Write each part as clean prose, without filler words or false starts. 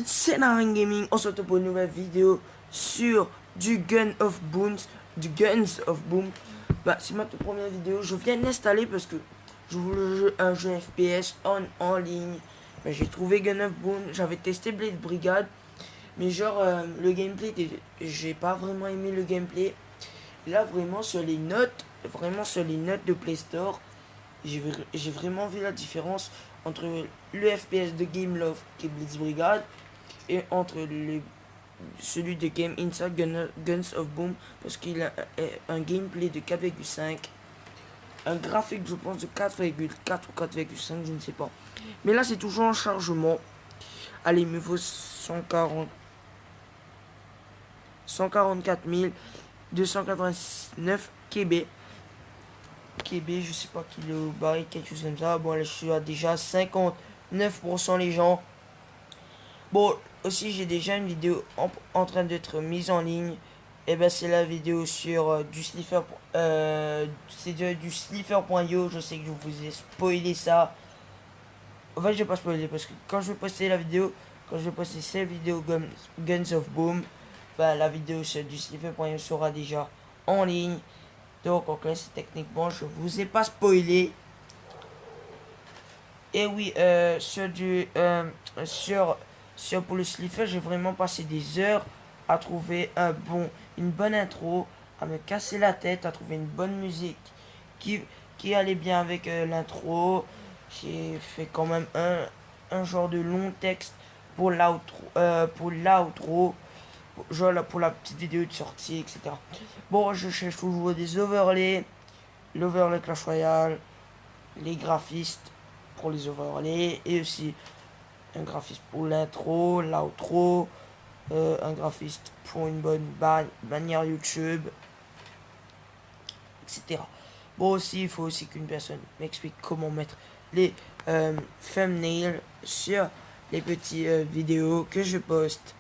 c'est Naring Gaming, on se retrouve pour une nouvelle vidéo sur du Guns of Boom. Bah, c'est ma toute première vidéo, je viens de l'installer parce que je voulais jouer un jeu FPS en ligne. Mais j'ai trouvé Gun of Boom, j'avais testé Blade Brigade, mais genre le gameplay, j'ai pas vraiment aimé le gameplay. Là vraiment sur les notes, de Play Store, j'ai vraiment vu la différence entre le FPS de Game Love qui est Blitz Brigade et entre celui de Game Inside Guns of Boom, parce qu'il a un gameplay de 4,5, un graphique je pense de 4,4 ou 4,5, je ne sais pas. Mais là c'est toujours en chargement. Allez, il me faut 144 289 KB. Je sais pas kilobytes, quelque chose comme ça. Bon, là je suis à déjà 59% les gens. Bon, aussi j'ai déjà une vidéo en train d'être mise en ligne. Et ben c'est la vidéo sur du Slipher. C'est du Slipher.io. Je sais que je vous ai spoilé ça. En fait, je vais pas spoiler parce que quand je vais poster la vidéo, quand je vais poster cette vidéo Guns of Boom, bah, la vidéo sur du Slipher.io sera déjà en ligne. Donc, en classe, techniquement, je vous ai pas spoilé. Et oui, pour le Slipher, j'ai vraiment passé des heures à trouver une bonne intro, à me casser la tête, à trouver une bonne musique qui allait bien avec l'intro. J'ai fait quand même un genre de long texte pour l'outro, genre là, pour la petite vidéo de sortie, etc. Bon, je cherche toujours des overlays, l'overlay Clash Royale, les graphistes pour les overlays, et aussi un graphiste pour l'intro, l'outro, un graphiste pour une bonne bannière YouTube, etc. Bon, aussi, il faut aussi qu'une personne m'explique comment mettre les thumbnails sur les petites vidéos que je poste.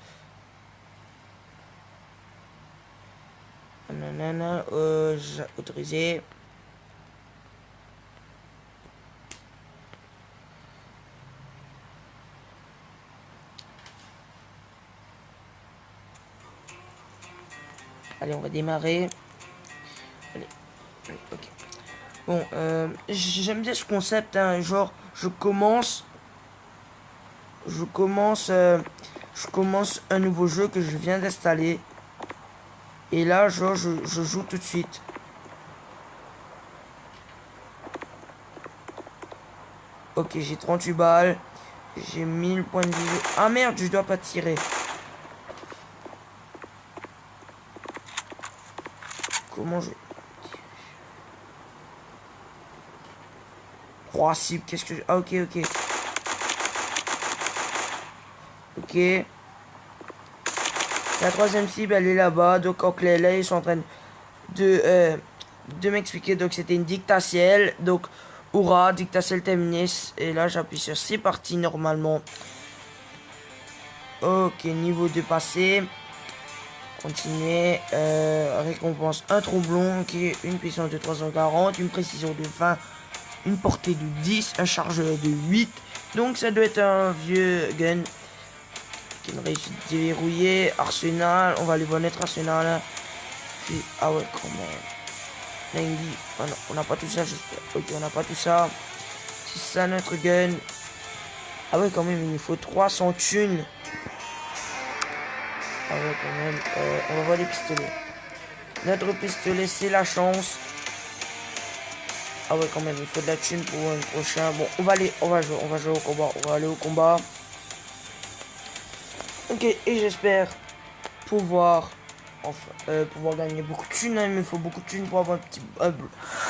Nanana, j'ai autorisé. Allez, on va démarrer. Allez, ok. Bon, j'aime bien ce concept, hein, genre, je commence un nouveau jeu que je viens d'installer. Et là, genre, je joue tout de suite. Ok, j'ai 38 balles. J'ai 1000 points de vie. Ah merde, je dois pas tirer. Comment je... Oh, cible, qu'est-ce que je... Ah, ok. Ok. La troisième cible, elle est là-bas. Donc, en clair, là, ils sont en train de m'expliquer. Donc, c'était une dictatielle. Donc, hurrah, dictatielle terminée. Et là, j'appuie sur c'est parti normalement. Ok, niveau 2 passé. Continuer. Récompense un troublon qui est une puissance de 340, une précision de 20, une portée de 10, un chargeur de 8. Donc, ça doit être un vieux gun. Qui me réussit de déverrouiller. Arsenal, on va aller voir notre arsenal. Puis, ah ouais, quand même. Lengi, oh non, on n'a pas tout ça, j'espère. Ok, on n'a pas tout ça. C'est ça notre gun. Ah ouais, quand même, il nous faut 300 thunes. Ah ouais, quand même. On va voir les pistolets. Notre pistolet, c'est la chance. Ah ouais, quand même, il faut de la thune pour un prochain. Bon, on va jouer au combat. On va aller au combat. Ok, et j'espère pouvoir gagner beaucoup de thunes. Il me faut beaucoup de thunes pour avoir un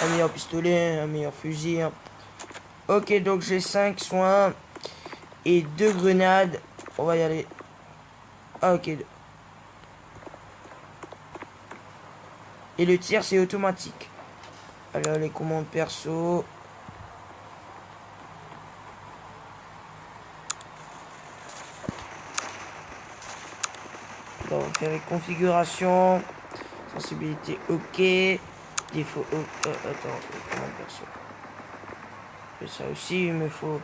meilleur pistolet, un meilleur fusil. Ok, donc j'ai 5 soins et 2 grenades. On va y aller. Ah, ok. Et le tir, c'est automatique. Alors, les commandes perso. On va faire les configurations. Sensibilité, ok. Défaut, attends, les commandes perso. Et ça aussi, il me faut.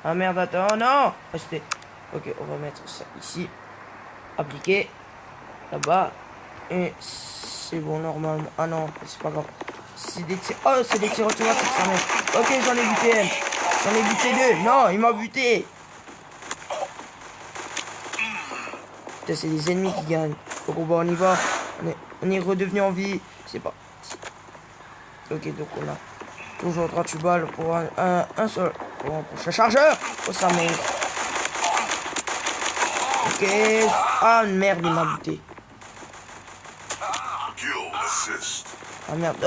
Ah merde, attends, non. Restez. Ok, on va mettre ça ici. Appliquer. Là-bas. Et c'est bon, normalement. Ah non, c'est pas grave. C'est des tirs. Oh, c'est des tirs automatiques, ça merde. Ok, j'en ai buté un. J'en ai buté deux. Non, il m'a buté. Putain, c'est les ennemis qui gagnent. Donc on y va. On est redevenu en vie. C'est pas. Ok, donc on a toujours 38 balles pour un seul. Pour un prochain chargeur. Oh, ça merde. Ok. Ah merde, il m'a buté. Ah merde.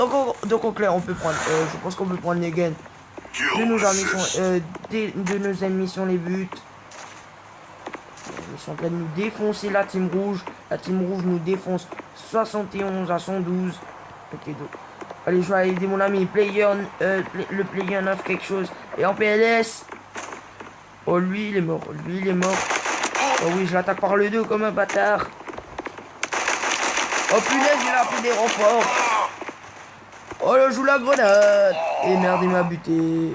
Donc au clair, on peut prendre. Je pense qu'on peut prendre les guns. De nos ennemis sont les buts. Ils sont en train de nous défoncer la team rouge. La team rouge nous défonce 71 à 112. Ok, donc. Allez, je vais aider mon ami. Le player 9 quelque chose. Et en PLS. Oh, lui, il est mort. Lui, il est mort. Oh oui, je l'attaque par le dos comme un bâtard. Oh punaise, il a pris des renforts. Oh, là, je joue la grenade. Et merde, il m'a buté.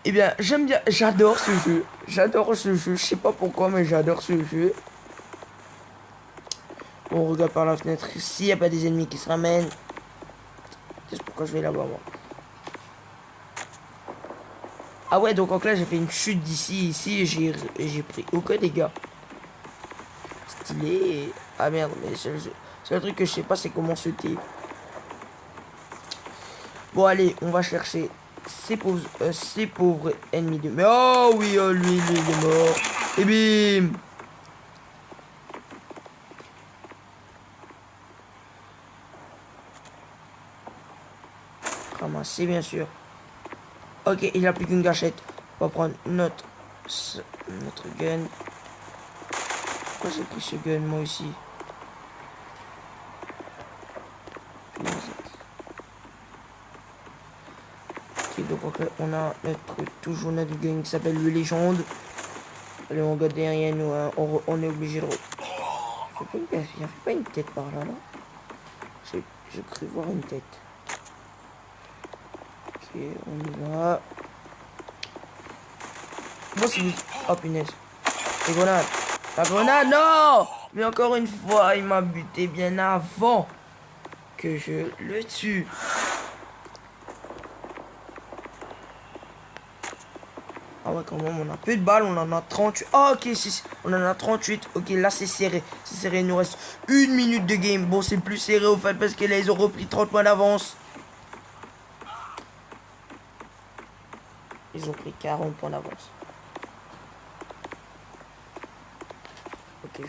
Eh bien, j'aime bien, j'adore ce jeu. J'adore ce jeu. Je sais pas pourquoi, mais j'adore ce jeu. On regarde par la fenêtre. S'il n'y a pas des ennemis qui se ramènent. C'est pourquoi je vais là-bas, moi. Ah ouais, donc en clair, j'ai fait une chute d'ici. Ici, j'ai pris aucun dégât. Stylé. Ah merde, mais c'est le truc que je sais pas, c'est comment sauter. Bon, allez, on va chercher ces pauvres ennemis de... Mais oh oui, oh, lui, il est mort. Et bim. Ramasser, bien sûr. Ok, il n'a plus qu'une gâchette. On va prendre notre gun. Pourquoi j'ai pris ce gun, moi aussi? Ok, donc on a toujours notre gun qui s'appelle le Légende. Allez, on regarde derrière nous, hein. On est obligé de... Il n'y avait pas une tête par là, là. J'ai cru voir une tête. Ok, on y va. Moi, si vous... Oh, punaise. Les grenades. La grenade, non! Mais encore une fois, il m'a buté bien avant que je le tue. Ah ouais, quand même, on a peu de balles, on en a 38. Oh, ok, on en a 38. Ok, là, c'est serré. C'est serré, il nous reste 1 minute de game. Bon, c'est plus serré au fait parce que là, ils ont repris 30 points d'avance. Ils ont pris 40 points d'avance. Ok,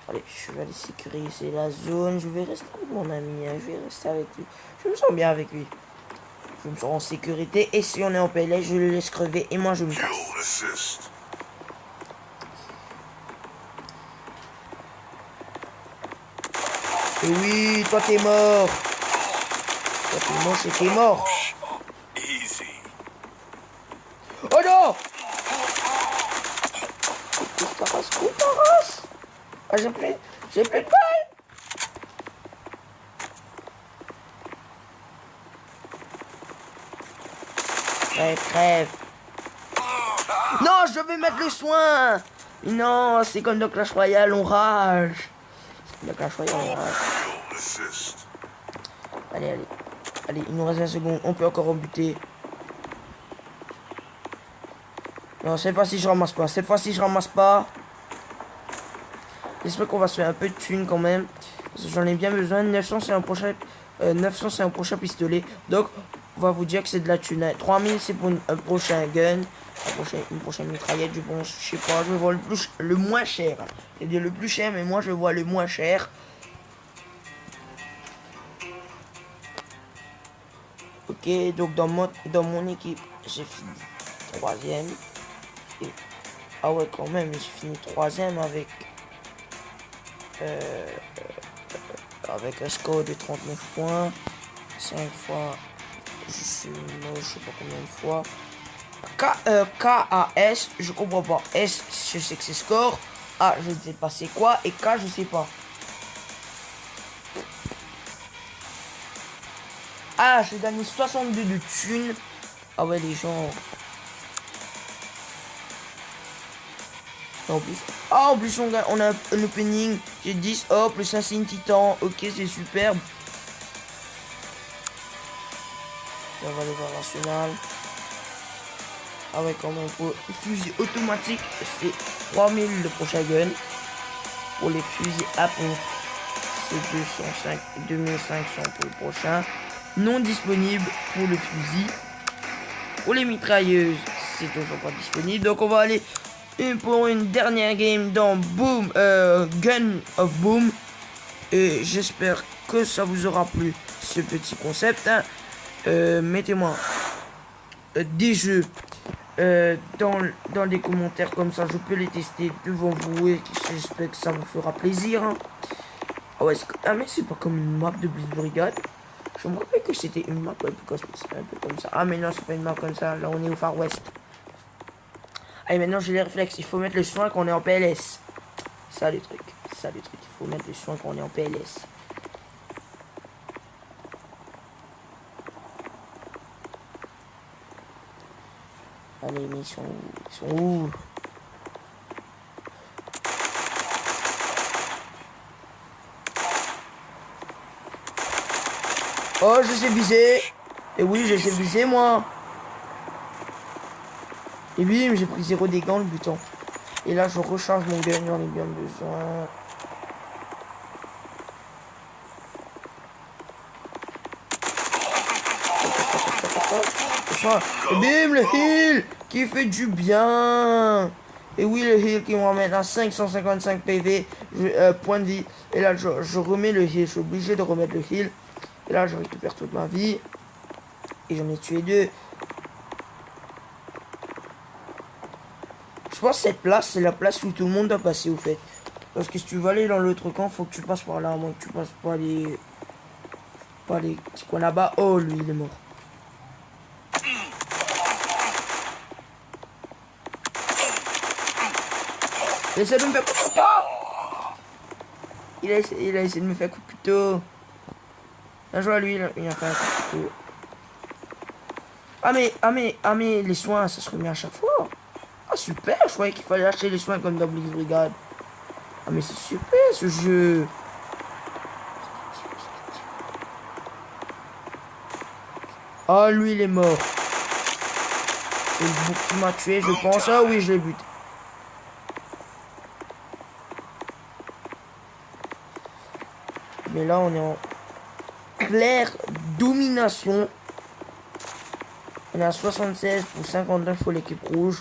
allez, je vais aller sécuriser la zone. Je vais rester avec mon ami. Hein. Je vais rester avec lui. Je me sens bien avec lui. Je me sens en sécurité. Et si on est en PLS, je le laisse crever. Et moi, je me casse. Et oui, toi, t'es mort. Toi, t'es mort, c'est t'es mort. Oh non! Ah, j'ai plus de balles. Crève. Non, je vais mettre le soin. Non, c'est comme dans Clash Royale, on rage. Dans Clash Royale, on rage. Allez. Allez, il nous reste 20 secondes. On peut encore en buter. Non, cette fois-ci, je ramasse pas. J'espère qu'on va se faire un peu de thunes quand même. Parce que j'en ai bien besoin. 900, c'est un prochain pistolet. Donc, on va vous dire que c'est de la thune. 3000, c'est pour un prochain gun. Une prochaine mitraillette, je pense. Je sais pas, je vois le moins cher. C'est-à-dire le plus cher, mais moi, je vois le moins cher. Ok, donc dans mon équipe, j'ai fini 3e. Ah ouais, quand même, j'ai fini 3e avec un score de 39 points. 5 fois, je suis mort, je sais pas combien de fois. K, A, S, je comprends pas. S, je sais que c'est score. A, je ne sais pas c'est quoi. Et K, je sais pas. Ah, j'ai gagné 62 de thunes. Ah ouais, les gens... En plus, en plus on a un opening. J'ai 10. Oh, plus un signe titan. Ok, c'est superbe. On va aller voir l'arsenal. Ah ouais, quand même, pour les fusils automatiques, c'est 3000 le prochain gun. Pour les fusils à pompe, c'est 2500 pour le prochain. Non disponible pour le fusil. Pour les mitrailleuses, c'est toujours pas disponible. Donc on va aller pour une dernière game dans Boom, Gun of Boom. Et j'espère que ça vous aura plu, ce petit concept. Hein. Mettez-moi des jeux dans les commentaires, comme ça je peux les tester devant vous et j'espère que ça vous fera plaisir. Hein. Ah ouais, mais c'est pas comme une map de Blitz Brigade. Je me rappelle que c'était une map un peu comme ça. Ah mais non, c'est pas une map comme ça, là on est au Far West. Allez, maintenant j'ai les réflexes, il faut mettre le soin qu'on est en PLS. Ça le truc, il faut mettre le soin qu'on est en PLS. Allez, mais ils sont où? Oh, je sais viser. Et oui, je sais viser, moi. Et bim, j'ai pris 0 dégâts en le butant. Et là, je recharge mon gun, j'en ai bien besoin. Et bim, le heal qui fait du bien. Et oui, le heal qui me ramène à 555 PV, point de vie. Et là, je remets le heal. Je suis obligé de remettre le heal. Et là, je récupère toute ma vie. Et j'en ai tué 2. Je pense que cette place, c'est la place où tout le monde doit passer, au fait. Parce que si tu veux aller dans l'autre camp, faut que tu passes par là. À moins que tu passes par les... petits coins là-bas. Oh, lui, il est mort. Il essaie de me faire coup de couteau. Il a essayé de me faire coup de couteau. Bien joué à lui, il a fait un coup de couteau. Ah mais, les soins, ça se remet à chaque fois. Ah super, je croyais qu'il fallait acheter les soins comme dans Blitz Brigade. Ah mais c'est super ce jeu. Ah lui il est mort. C'est le bouc qui m'a tué je pense. Ah oui je l'ai buté. Mais là on est en claire domination. On est à 76 pour 59 pour l'équipe rouge.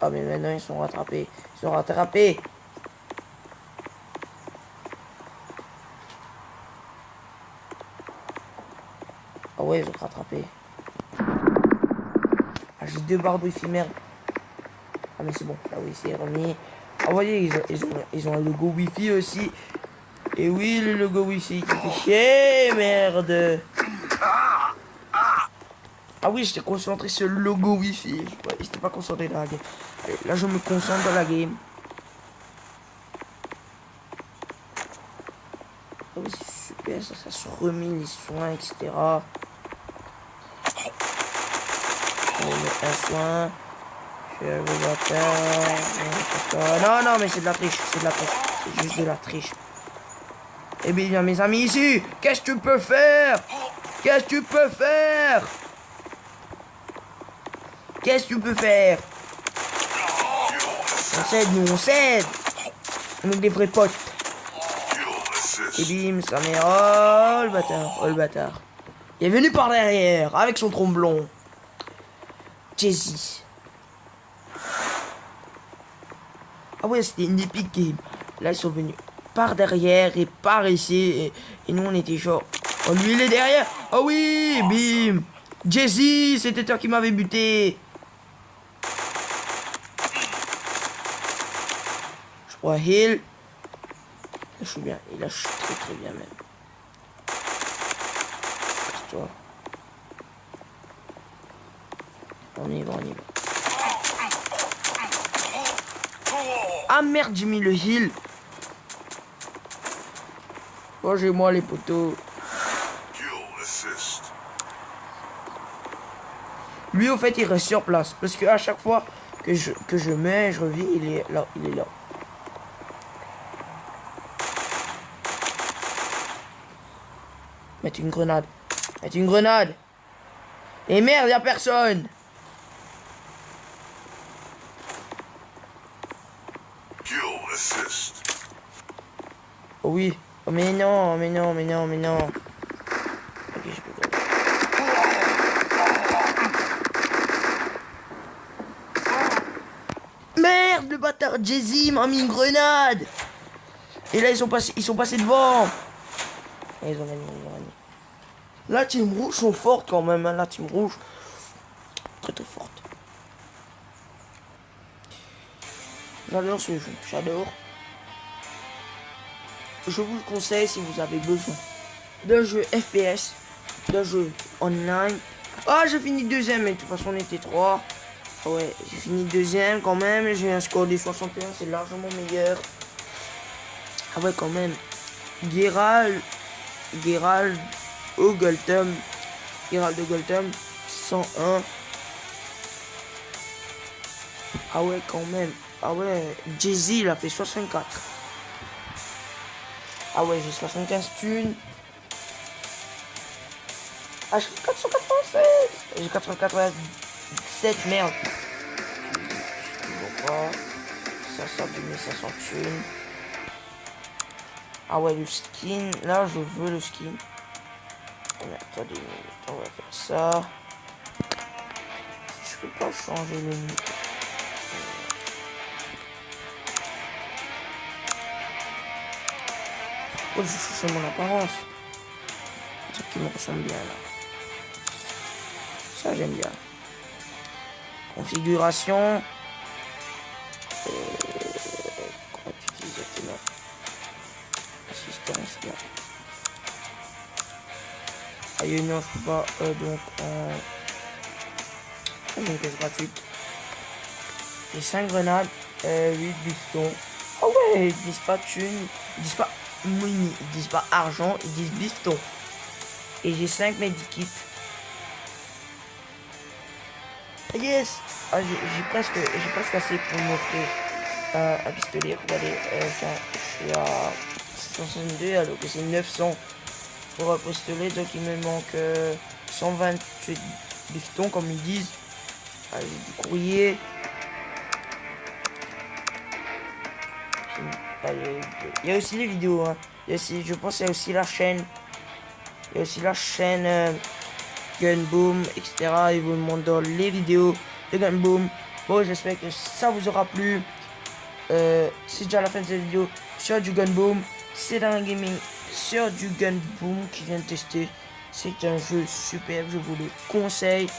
Ah mais maintenant ils sont rattrapés. Ils sont rattrapés. Ah ouais ils ont rattrapé. Ah j'ai 2 barres éphémères. Ah mais c'est bon. Là oui c'est remis. Ah vous voyez ils ont un logo wifi aussi. Et oui le logo wifi qui fait chier. Merde. Ah oui, j'étais concentré sur le logo wifi. Ouais, j'étais pas concentré dans la game. Allez, là, je me concentre dans la game. Ah oui, c'est super, ça se remet les soins, etc. On met un soin. Je vais le bâtard. Non, mais c'est de la triche, c'est juste de la triche. Eh bien, mes amis, ici, qu'est-ce que tu peux faire? Qu'est-ce que tu peux faire? Qu'est-ce que tu peux faire? On s'aide, nous, on s'aide. On est des vrais potes. Et bim, sa mère. Oh, le bâtard. Oh, le bâtard. Il est venu par derrière, avec son tromblon. Jay-Z. Ah ouais, c'était une epic game. Là, ils sont venus par derrière et par ici. Et nous, on était genre... Oh, lui, il est derrière. Oh oui, bim. Jay-Z, c'était toi qui m'avais buté. Je crois heal. Je suis bien. Il lâche très bien même. Toi. On y va. Ah merde, j'ai mis le heal. Mangez-moi les poteaux. Lui, au fait, il reste sur place. Parce que à chaque fois que je mets, je revis, il est là. Mettre une grenade. Et merde, y a personne. Oh oui. Oh mais non. Ok, je peux pas. Merde, le bâtard Jay-Z m'a mis une grenade. Et là, ils sont passés devant. Et ils ont gagné. La team rouge sont fortes quand même, hein. La team rouge, très forte. J'adore ce jeu, j'adore. Je vous le conseille si vous avez besoin d'un jeu FPS, d'un jeu online. Ah, j'ai fini deuxième, mais de toute façon on était 3. Ouais, j'ai fini deuxième quand même. J'ai un score de 61, c'est largement meilleur. Ah ouais, quand même. Geralt de Goltham 101. Ah ouais, quand même. Ah ouais, Jay-Z il a fait 64. Ah ouais, j'ai 75 thunes. Ah, j'ai 496. J'ai 497, merde. Je pas. Ça 2500 thunes. Ah ouais, le skin. Là, je veux le skin. Mais attendez, on va faire ça. Je peux pas changer le... Oh, je change mon apparence. C'est qui me ressemble bien là. Ça, j'aime bien. Configuration. Comment tu utilises exactement? Assistance, là. Ah, non, je peux pas. Donc, j'ai une pièce gratuite. J'ai 5 grenades. 8 bifetons. Ah ouais, ils disent pas thune. Ils disent pas mini. Ils disent pas argent. Ils disent bifton. Et j'ai 5 medikits. Yes! Ah, j'ai presque assez pour m'offrir un pistolet. Regardez, je suis à 662 alors que c'est 900 pour un pistolet. Donc il me manque 128 biftons comme ils disent. Ah, j'ai du courrier. Il y a aussi les vidéos. Hein. Il y a aussi, je pense qu'il y a aussi la chaîne. Il y a aussi la chaîne Gunboom, etc. Ils vous montrent dans les vidéos de Gunboom. Bon, j'espère que ça vous aura plu. C'est déjà la fin de cette vidéo sur du Gunboom. C'est dans un gaming sur du Gunboom qui vient de tester. C'est un jeu superbe, je vous le conseille.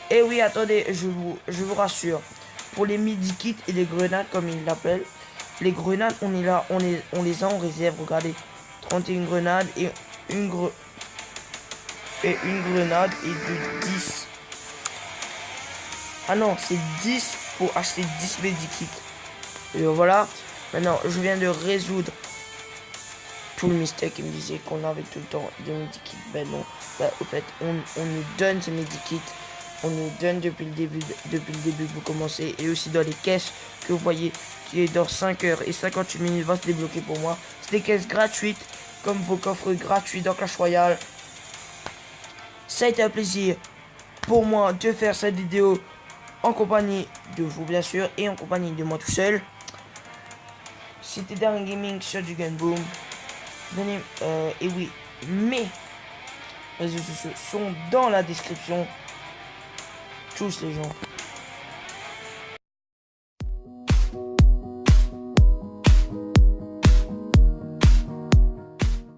Et oui, attendez, je vous rassure. Pour les medikits et les grenades, comme ils l'appellent, les grenades, on est là, on les a en réserve. Regardez, 31 grenades et une grenade et de 10. Ah non, c'est 10 pour acheter 10 medikits. Et voilà. Maintenant, je viens de résoudre tout le mystère qui me disait qu'on avait tout le temps des medikits. Ben non. Ben, au fait, on nous donne ces medikits. On nous donne depuis le début que vous commencez. Et aussi dans les caisses que vous voyez qui est dans 5 heures et 58 minutes va se débloquer pour moi. C'est des caisses gratuites comme vos coffres gratuits dans Clash Royale. Ça a été un plaisir pour moi de faire cette vidéo en compagnie de vous bien sûr et en compagnie de moi tout seul. C'était Darren Gaming sur du Gunboom. Venez, et oui, mes réseaux sociaux sont dans la description. Tous les gens.